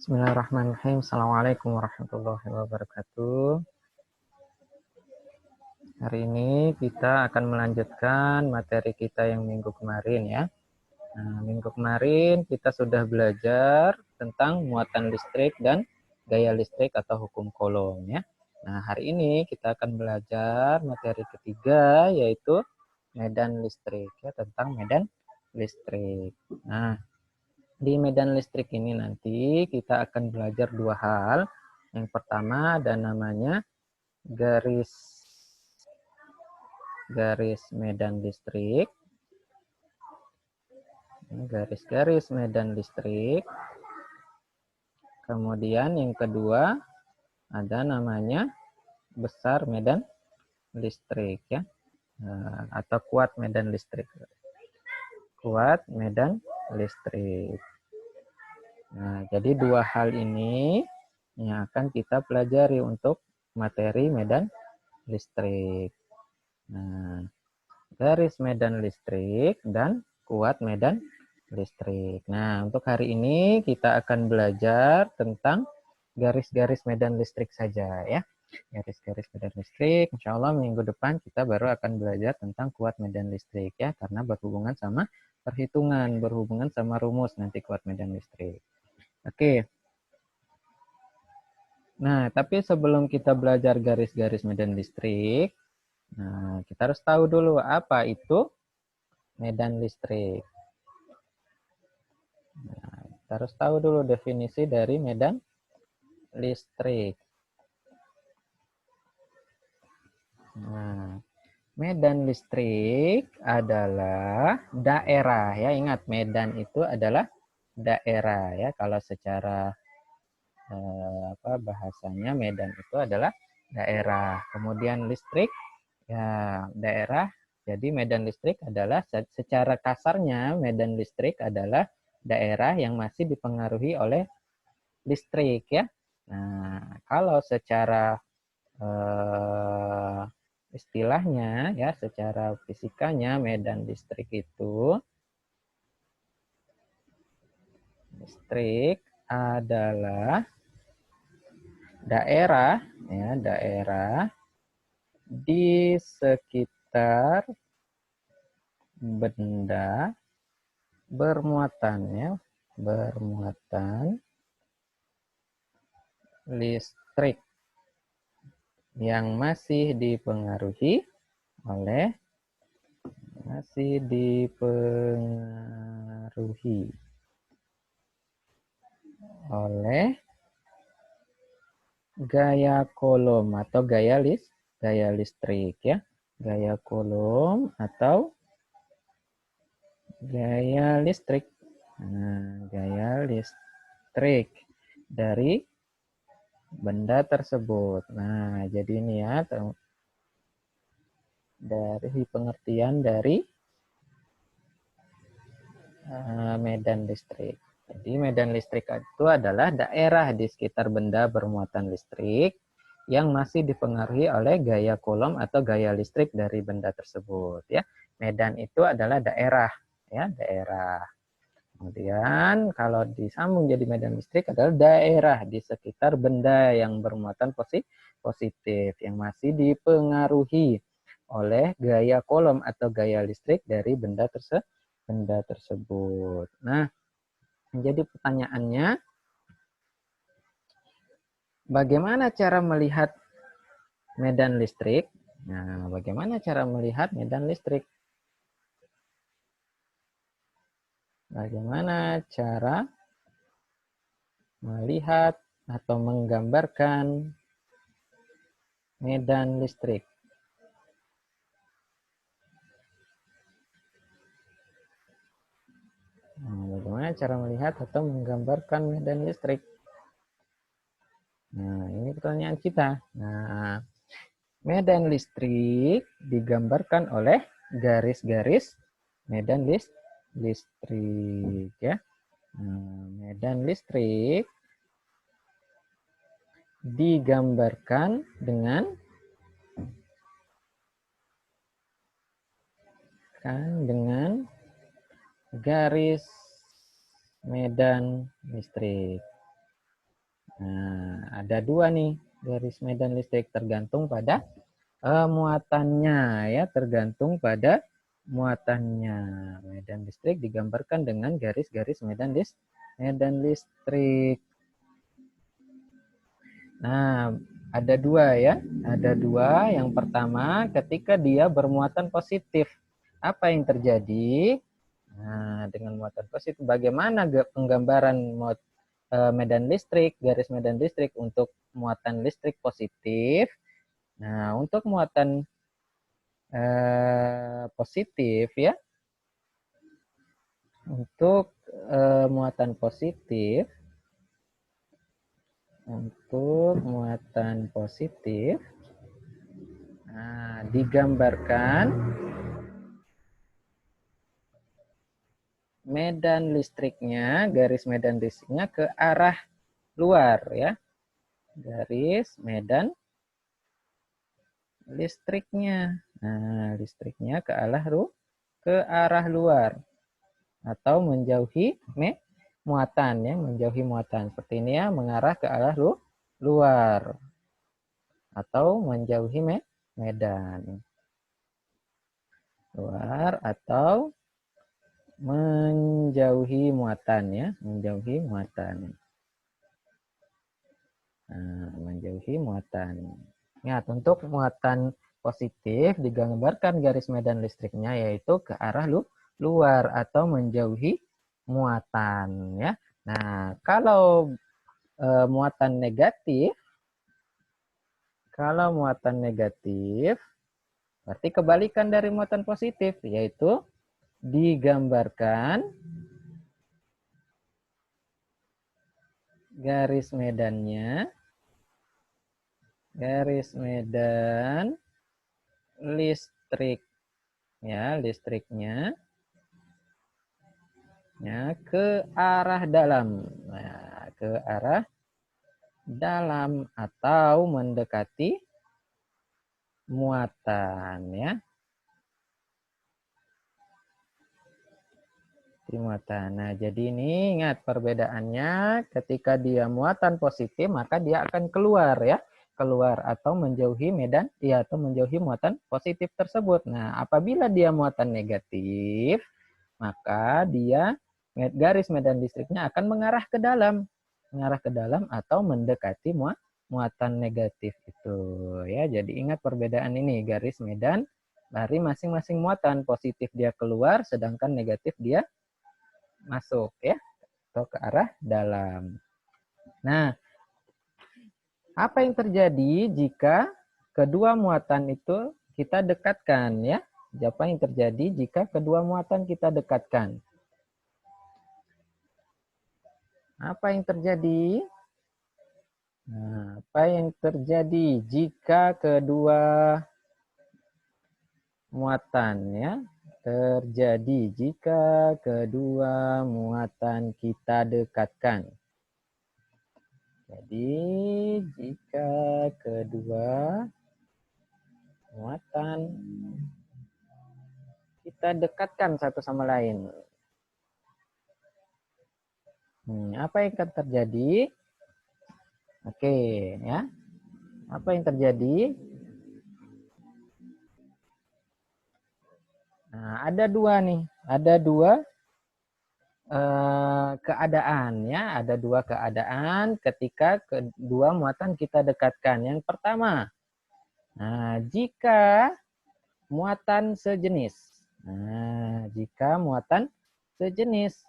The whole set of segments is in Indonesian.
Bismillahirrahmanirrahim. Assalamualaikum warahmatullahi wabarakatuh. Hari ini kita akan melanjutkan materi kita yang minggu kemarin ya. Nah, minggu kemarin kita sudah belajar tentang muatan listrik dan gaya listrik atau hukum Coulomb ya. Nah, hari ini kita akan belajar materi ketiga yaitu medan listrik ya, tentang medan listrik. Nah, di medan listrik ini nanti kita akan belajar dua hal. Yang pertama ada namanya garis medan listrik. Garis-garis medan listrik. Kemudian yang kedua ada namanya besar medan listrik ya. Atau kuat medan listrik. Kuat medan listrik. Nah, jadi dua hal ini yang akan kita pelajari untuk materi medan listrik. Nah, garis medan listrik dan kuat medan listrik. Nah, untuk hari ini kita akan belajar tentang garis-garis medan listrik saja ya. Garis-garis medan listrik, insya Allah minggu depan kita baru akan belajar tentang kuat medan listrik ya, karena berhubungan sama perhitungan, berhubungan sama rumus nanti kuat medan listrik. Oke. Nah, tapi sebelum kita belajar garis-garis medan listrik, nah, kita harus tahu dulu apa itu medan listrik. Nah, kita harus tahu dulu definisi dari medan listrik. Nah, medan listrik adalah daerah ya. Ingat, medan itu adalah daerah ya. Kalau secara bahasanya medan itu adalah daerah. Kemudian listrik ya daerah. Jadi medan listrik adalah secara kasarnya medan listrik adalah daerah yang masih dipengaruhi oleh listrik ya. Nah, kalau secara istilahnya ya, secara fisikanya medan listrik itu adalah daerah ya, daerah di sekitar benda bermuatan ya, bermuatan listrik yang masih dipengaruhi oleh gaya Coulomb atau gaya listrik ya. Gaya Coulomb atau gaya listrik. Nah, gaya listrik dari benda tersebut. Nah, jadi ini ya dari pengertian dari medan listrik. Jadi medan listrik itu adalah daerah di sekitar benda bermuatan listrik yang masih dipengaruhi oleh gaya Coulomb atau gaya listrik dari benda tersebut ya. Medan itu adalah daerah ya, daerah. Kemudian kalau disambung jadi medan listrik adalah daerah di sekitar benda yang bermuatan positif yang masih dipengaruhi oleh gaya Coulomb atau gaya listrik dari benda tersebut. Nah, jadi pertanyaannya, bagaimana cara melihat medan listrik? Nah, bagaimana cara melihat medan listrik? Bagaimana cara melihat atau menggambarkan medan listrik? Nah, bagaimana cara melihat atau menggambarkan medan listrik? Nah, ini pertanyaan kita. Nah, medan listrik digambarkan oleh garis-garis medan listrik ya. Nah, medan listrik digambarkan dengan garis medan listrik. Nah, ada dua nih garis medan listrik tergantung pada muatannya ya, tergantung pada muatannya. Medan listrik digambarkan dengan garis-garis medan listrik. Nah, ada dua ya. Ada dua. Yang pertama, ketika dia bermuatan positif. Apa yang terjadi? Nah, dengan muatan positif, bagaimana penggambaran medan listrik, garis medan listrik untuk muatan listrik positif? Nah, untuk muatan positif ya, untuk muatan positif, nah, digambarkan medan listriknya, garis medan listriknya ke arah luar ya, garis medan listriknya. Nah, listriknya ke arah luar atau menjauhi muatan ya, menjauhi muatan. Seperti ini ya, mengarah ke arah luar atau menjauhi medan. Luar atau menjauhi muatan ya, menjauhi muatan. Nah, menjauhi muatan. Ya, untuk muatan positif digambarkan garis medan listriknya yaitu ke arah luar atau menjauhi muatan ya. Nah, kalau muatan negatif, berarti kebalikan dari muatan positif, yaitu digambarkan garis medan listrik ya, listriknya ya, ke arah dalam. Nah, ke arah dalam atau mendekati muatan ya. Muatan. Nah, jadi ini ingat perbedaannya ketika dia muatan positif maka dia akan keluar ya, keluar atau menjauhi medan ya, atau menjauhi muatan positif tersebut. Nah, apabila dia muatan negatif maka dia garis medan listriknya akan mengarah ke dalam atau mendekati muatan negatif itu ya. Jadi ingat perbedaan ini, garis medan dari masing-masing muatan, positif dia keluar sedangkan negatif dia masuk ya, atau ke arah dalam. Nah, apa yang terjadi jika kedua muatan itu kita dekatkan ya? Apa yang terjadi jika kedua muatan kita dekatkan? Apa yang terjadi? Nah, apa yang terjadi jika kedua muatan ya? Terjadi jika kedua muatan kita dekatkan. Jadi, jika kedua muatan kita dekatkan satu sama lain. Apa yang akan terjadi? Oke, ya. Apa yang terjadi? Nah, ada dua nih. Ada dua keadaan ya, ada dua keadaan ketika kedua muatan kita dekatkan. Yang pertama, nah, jika muatan sejenis. Nah, jika muatan sejenis.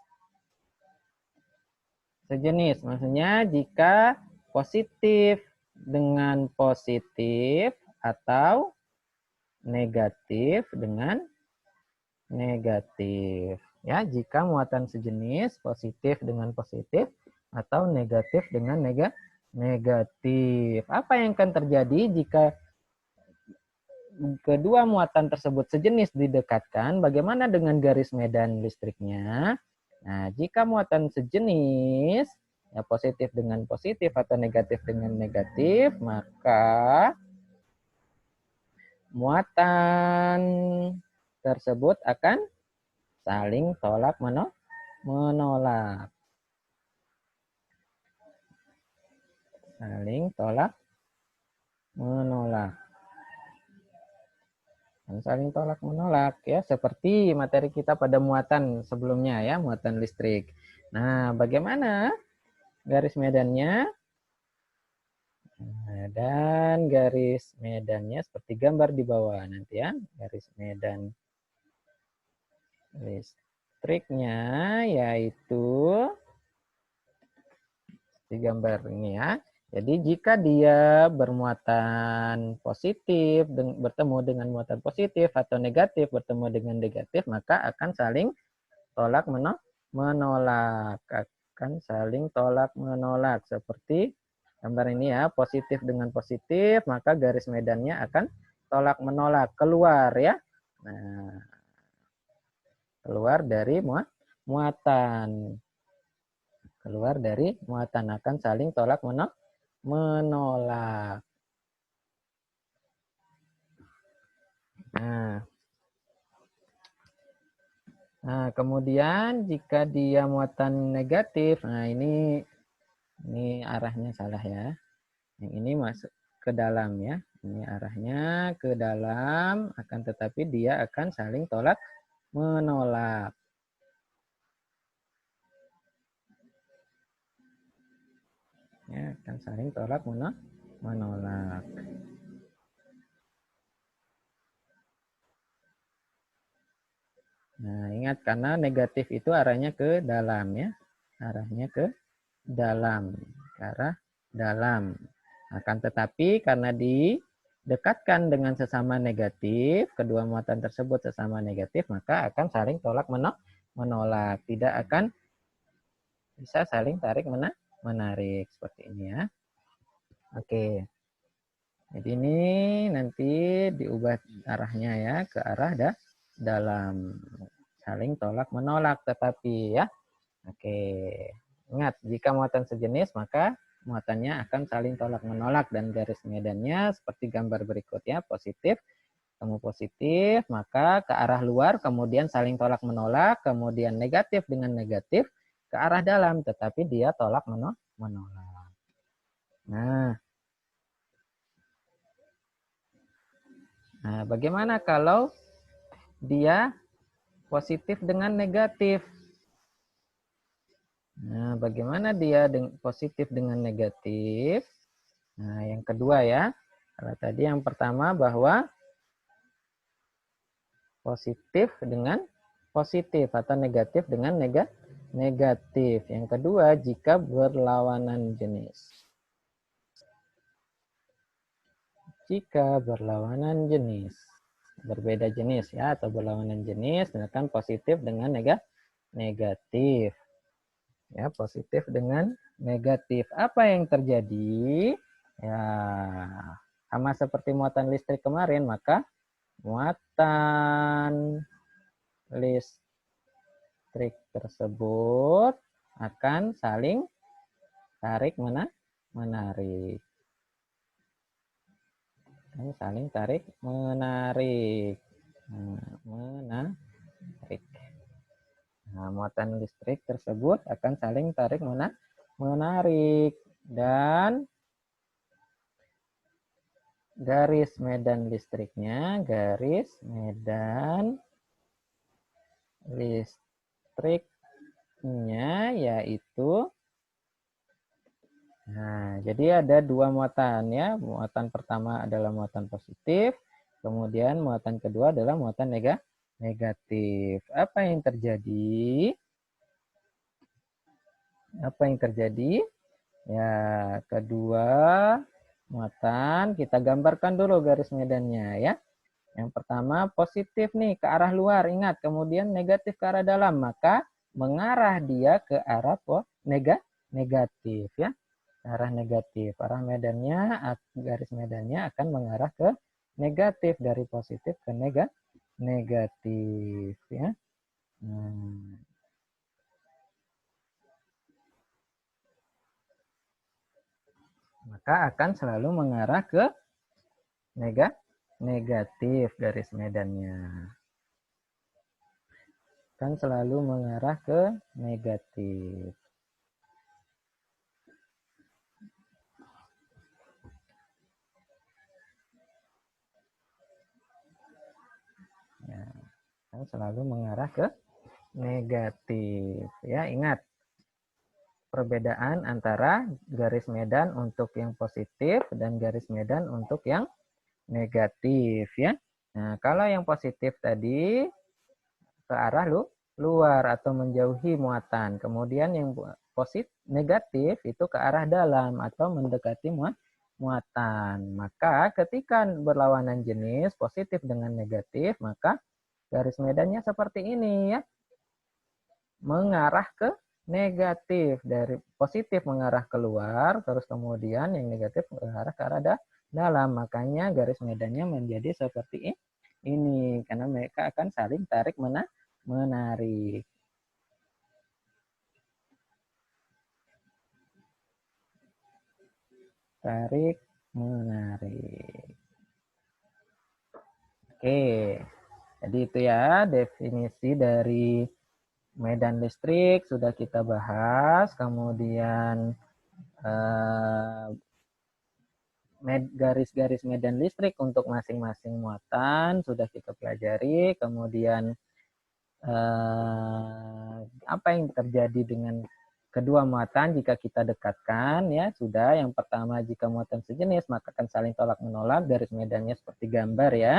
Sejenis maksudnya jika positif dengan positif atau negatif dengan negatif. Ya, jika muatan sejenis, positif dengan positif atau negatif dengan negatif. Apa yang akan terjadi jika kedua muatan tersebut sejenis didekatkan? Bagaimana dengan garis medan listriknya? Nah, jika muatan sejenis, ya positif dengan positif atau negatif dengan negatif, maka muatan tersebut akan saling tolak menolak. saling tolak menolak. Dan saling tolak menolak ya, seperti materi kita pada muatan sebelumnya ya, muatan listrik. Nah, bagaimana garis medannya? Nah, dan garis medannya seperti gambar di bawah nanti ya, garis medan listriknya yaitu di gambar ini ya. Jadi jika dia bermuatan positif bertemu dengan muatan positif atau negatif bertemu dengan negatif, maka akan saling tolak menolak. Akan saling tolak menolak seperti gambar ini ya, positif dengan positif, maka garis medannya akan tolak menolak keluar ya. Nah, keluar dari muatan. Keluar dari muatan akan saling tolak menolak. Nah, kemudian jika dia muatan negatif, nah ini arahnya salah ya. Yang ini masuk ke dalam ya. Ini arahnya ke dalam, akan tetapi dia akan saling tolak menolak. Ya, akan saling tolak menolak. Nah, ingat karena negatif itu arahnya ke dalam ya. Arahnya ke dalam, ke arah dalam. Akan tetapi karena didekatkan dengan sesama negatif, kedua muatan tersebut sesama negatif, maka akan saling tolak menolak. Tidak akan bisa saling tarik menarik seperti ini ya. Oke. Jadi ini nanti diubah arahnya ya ke arah dalam, saling tolak menolak tetapi ya. Oke. Ingat, jika muatan sejenis maka muatannya akan saling tolak menolak dan garis medannya seperti gambar berikutnya, positif ketemu positif, maka ke arah luar kemudian saling tolak menolak, kemudian negatif dengan negatif ke arah dalam tetapi dia tolak menolak. Nah, bagaimana kalau dia positif dengan negatif? Nah, bagaimana dia positif dengan negatif? Nah, yang kedua ya. Kalau tadi yang pertama bahwa positif dengan positif atau negatif dengan negatif. Yang kedua, jika berlawanan jenis. Jika berlawanan jenis. Berbeda jenis ya atau berlawanan jenis, misalkan positif dengan negatif. Ya, positif dengan negatif. Apa yang terjadi? Ya, sama seperti muatan listrik kemarin, maka muatan listrik tersebut akan saling tarik menarik. Saling tarik menarik. Menarik. Nah, muatan listrik tersebut akan saling tarik menarik dan garis medan listriknya, garis medan listriknya yaitu, nah jadi ada dua muatan ya, muatan pertama adalah muatan positif, kemudian muatan kedua adalah muatan negatif. Apa yang terjadi? Apa yang terjadi? Ya, kedua muatan kita gambarkan dulu garis medannya ya. Yang pertama positif nih ke arah luar, ingat, kemudian negatif ke arah dalam, maka mengarah dia ke arah negatif ya. Arah negatif. Arah medannya, garis medannya akan mengarah ke negatif, dari positif ke negatif ya. Maka akan selalu mengarah ke negatif garis medannya. Akan selalu mengarah ke negatif. selalu mengarah ke negatif. Ya, ingat perbedaan antara garis medan untuk yang positif dan garis medan untuk yang negatif ya. Nah, kalau yang positif tadi ke arah luar atau menjauhi muatan. Kemudian yang positif negatif itu ke arah dalam atau mendekati muatan. Maka ketika berlawanan jenis positif dengan negatif, maka garis medannya seperti ini ya. Mengarah ke negatif, dari positif mengarah keluar, terus kemudian yang negatif mengarah ke arah dalam. Makanya garis medannya menjadi seperti ini karena mereka akan saling tarik menarik. Tarik menarik. Oke. Jadi itu ya definisi dari medan listrik sudah kita bahas, kemudian garis-garis medan listrik untuk masing-masing muatan sudah kita pelajari, kemudian apa yang terjadi dengan kedua muatan jika kita dekatkan ya sudah. Yang pertama, jika muatan sejenis maka akan saling tolak menolak, garis medannya seperti gambar ya,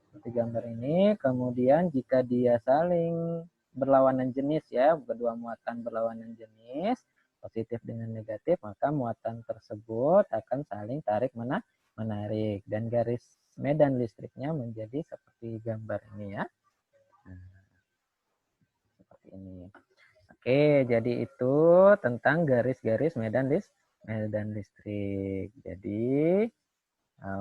seperti gambar ini. Kemudian jika dia saling berlawanan jenis ya, kedua muatan berlawanan jenis positif dengan negatif, maka muatan tersebut akan saling tarik menarik dan garis medan listriknya menjadi seperti gambar ini ya. Nah, seperti ini. Oke, jadi itu tentang garis-garis medan listrik. Jadi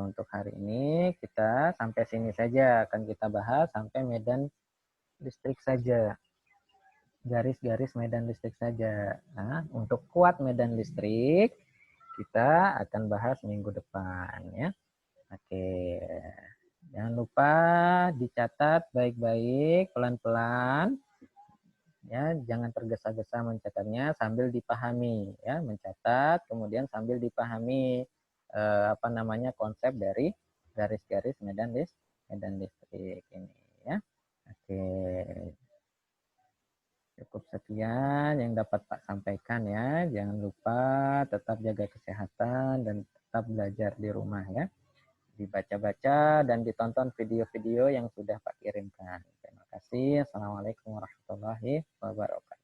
untuk hari ini kita sampai sini saja, akan kita bahas sampai medan listrik saja. Garis-garis medan listrik saja. Nah, untuk kuat medan listrik kita akan bahas minggu depan ya. Oke. Jangan lupa dicatat baik-baik, pelan-pelan. Ya, jangan tergesa-gesa mencatatnya, sambil dipahami ya, mencatat kemudian sambil dipahami apa namanya konsep dari garis-garis medan listrik ini ya. Oke. Cukup sekian yang dapat Pak sampaikan ya. Jangan lupa tetap jaga kesehatan dan tetap belajar di rumah ya. Dibaca-baca dan ditonton video-video yang sudah Pak kirimkan. Terima kasih. Assalamualaikum warahmatullahi wabarakatuh.